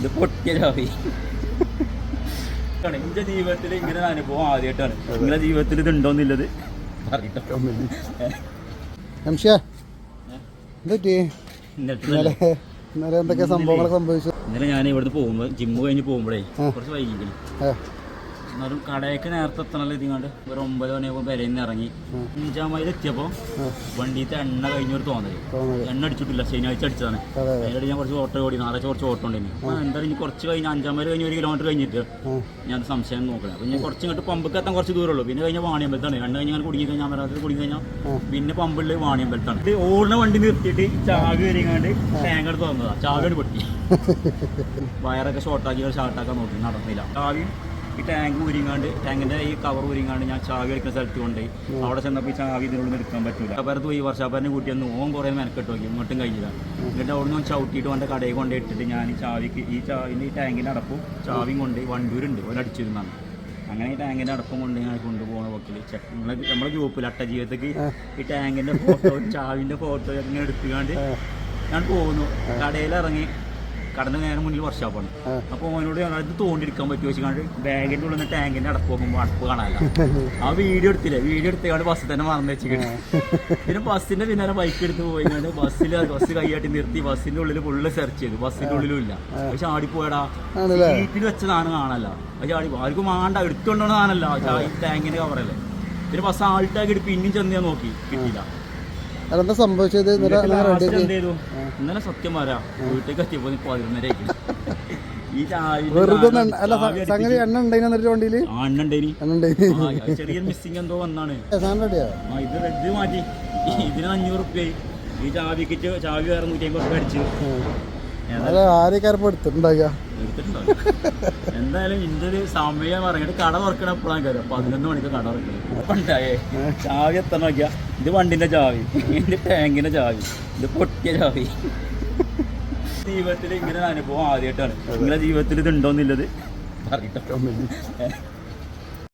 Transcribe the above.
ഇത് പൊട്ടിയ ചാവി. എന്റെ ജീവിതത്തിൽ ഇങ്ങനെ അനുഭവം ആദ്യമായിട്ടാണ്. നിങ്ങളുടെ ജീവിതത്തിൽ ഇത് ഉണ്ടോന്നില്ലത് എന്തൊക്കെ സംഭവങ്ങളൊക്കെ സംഭവിച്ചു? ഇന്നലെ ഞാൻ ഇവിടുന്ന് പോകുമ്പോൾ ജിമ്മ് കഴിഞ്ഞ് പോകുമ്പോഴേ കുറച്ച് വൈകിക്കണം. എന്നാലും കടയൊക്കെ നേരത്തെ എത്തണല്ലോ. ഇതിങ്ങാണ്ട് ഒരു 9 മണിയാകുമ്പോൾ പെരയിൽ ഇറങ്ങി 5 മൈൽ എത്തിയപ്പോൾ വണ്ടിയിലത്തെ എണ്ണ കഴിഞ്ഞൊരു തോന്നല്. എണ്ണ അടിച്ചിട്ടില്ല, ശനിയാഴ്ച അടിച്ചതാണ്. അതിനിടെ ഞാൻ കുറച്ച് ഓട്ടോ ഓടി, ഞായറാഴ്ച കുറച്ച് ഓട്ടോ ഉണ്ടെങ്കിൽ എന്തായാലും ഇനി കുറച്ച് കഴിഞ്ഞ് 5 മൈൽ കഴിഞ്ഞ് 1 കിലോമീറ്റർ കഴിഞ്ഞിട്ട് ഞാൻ സംശയം നോക്കണം. അപ്പം ഞാൻ കുറച്ച് ഇങ്ങോട്ട് പമ്പൊക്കെ എത്താൻ കുറച്ച് ദൂരമുള്ളൂ. പിന്നെ കഴിഞ്ഞാൽ വാണിയമ്പലത്താണ്. എണ്ണ കഴിഞ്ഞാൽ കുടുങ്ങി കഴിഞ്ഞാൽ അമരാവതി കുടുങ്ങി കഴിഞ്ഞാൽ പിന്നെ പമ്പുള്ള വാണിയമ്പലത്താണ്. ഇത് ഓടുന്ന വണ്ടി നിർത്തിയിട്ട് ചാവി വരിങ്ങാണ്ട് ടാങ്ക് എടുത്ത് വന്നതാണ്. ചാവിയോട് പൊട്ടി വയറൊക്കെ ഷോർട്ടാക്കാൻ നോക്കി, നടന്നില്ല. ചാവി ഈ ടാങ്ക് ഊരിങ്ങാണ്ട്, ടാങ്കിൻ്റെ ഈ കവർ ഊരിങ്ങാണ്ട് ഞാൻ ചാവി എടുക്കുന്ന സ്ഥലത്ത് കൊണ്ടുപോയി. അവിടെ ചെന്നപ്പോൾ ഈ ചാവി ഇതിനുള്ളിൽ എടുക്കാൻ പറ്റില്ല. അപ്പുറത്ത് പോയി വർഷാപ്പറിനെ കൂട്ടിയൊന്ന് ഓൻ കുറേ മെനക്കെട്ട് നോക്കി, ഇങ്ങോട്ടും കഴിഞ്ഞില്ല. എന്നിട്ട് അവിടെ നിന്ന് ചവിട്ടിയിട്ട് അവൻ്റെ കടയിൽ കൊണ്ടുപോയി ഇട്ടിട്ട് ഞാൻ ഈ ചാവിക്ക് ഈ ടാങ്കിൻ്റെ അടപ്പും ചാവിയും കൊണ്ട് വണ്ടൂരുണ്ട് ഒരടിച്ചിരുന്നാണ്. അങ്ങനെ ഈ ടാങ്കിൻ്റെ അടപ്പം കൊണ്ട് ഞാൻ കൊണ്ടുപോകണ വക്കിൽ നമ്മുടെ ഗ്രൂപ്പിൽ അട്ട ജീവിതത്തേക്ക് ഈ ടാങ്കിൻ്റെ ഫോട്ടോ ചാവിൻ്റെ ഫോട്ടോ ഇങ്ങനെ എടുത്തുകൊണ്ട് ഞാൻ പോകുന്നു. കടയിലിറങ്ങി കടന്ന് നേരം മുന്നിൽ വർഷാപ്പാണ്. അപ്പോൾ അവനോട് ഇത് തോണ്ടിയെടുക്കാൻ പറ്റുമോ വെച്ചാൽ ബാഗിൻ്റെ ഉള്ളിൽ നിന്ന് ടാങ്കിൻ്റെ അടപ്പ് നോക്കുമ്പോൾ അടപ്പ് കാണാനല്ല. ആ വീഡിയോ എടുത്തില്ലേ, വീഡിയോ എടുത്തുകൊണ്ട് ബസ്സിൽ തന്നെ മറന്നു വെച്ചിട്ട് പിന്നെ ബസ്സിൻ്റെ പിന്നാലെ ബൈക്ക് എടുത്ത് പോയിക്കാണ്ട് ബസ് കൈയാട്ടി നിർത്തി ബസ്സിൻ്റെ ഉള്ളിൽ ഫുള്ള് സെർച്ച് ചെയ്തു. ബസ്സിൻ്റെ ഉള്ളിലും ഇല്ല. പക്ഷെ ആടിപ്പോയടാ, സീറ്റിൽ വെച്ചതാണ് കാണല്ല. പക്ഷെ ആടി ആർക്കും വേണ്ട, എടുത്തുകൊണ്ടോണ സാധനമല്ല, ടാങ്കിൻ്റെ കവറല്ലേ. പിന്നെ ബസ് ആൾട്ടാക്കി പിന്നെയും ചെന്ന് ഞാൻ നോക്കി, കിട്ടിയില്ല. അതെന്താ സംഭവിച്ചത്? ഇന്നലെ സത്യം പറയാ വീട്ടിലേക്ക് എത്തിയപ്പോ 11:30 ഈ ചെറിയ മിസ്സിങ് എന്തോ വന്നാണ്. ഇത് റെഡ് മാറ്റി, ഇതിന് 500 റുപ്യ. ഈ ചാവിക്ക് ചാവി വേറെ 150 അടിച്ചു. എന്തായാലും ഇതിന്റെ ഒരു സമയം പറഞ്ഞിട്ട് കട തുറക്കണ എപ്പോഴാണ് കയറുക? 11 മണിക്ക് കട തുറക്കണം. ഉണ്ടായേ ചാവി എത്ര നോക്കിയാ, ഇത് വണ്ടിന്റെ ചാവി, ഇതിന്റെ ടാങ്കിന്റെ ചാവി, ഇത് പൊട്ടിയ ചാവി. ജീവിതത്തിൽ ഇങ്ങനെ അനുഭവം ആദ്യമായിട്ടാണ്. നിങ്ങളുടെ ജീവിതത്തിൽ ഇത് ഉണ്ടോന്നില്ലത് പറയട്ടെ.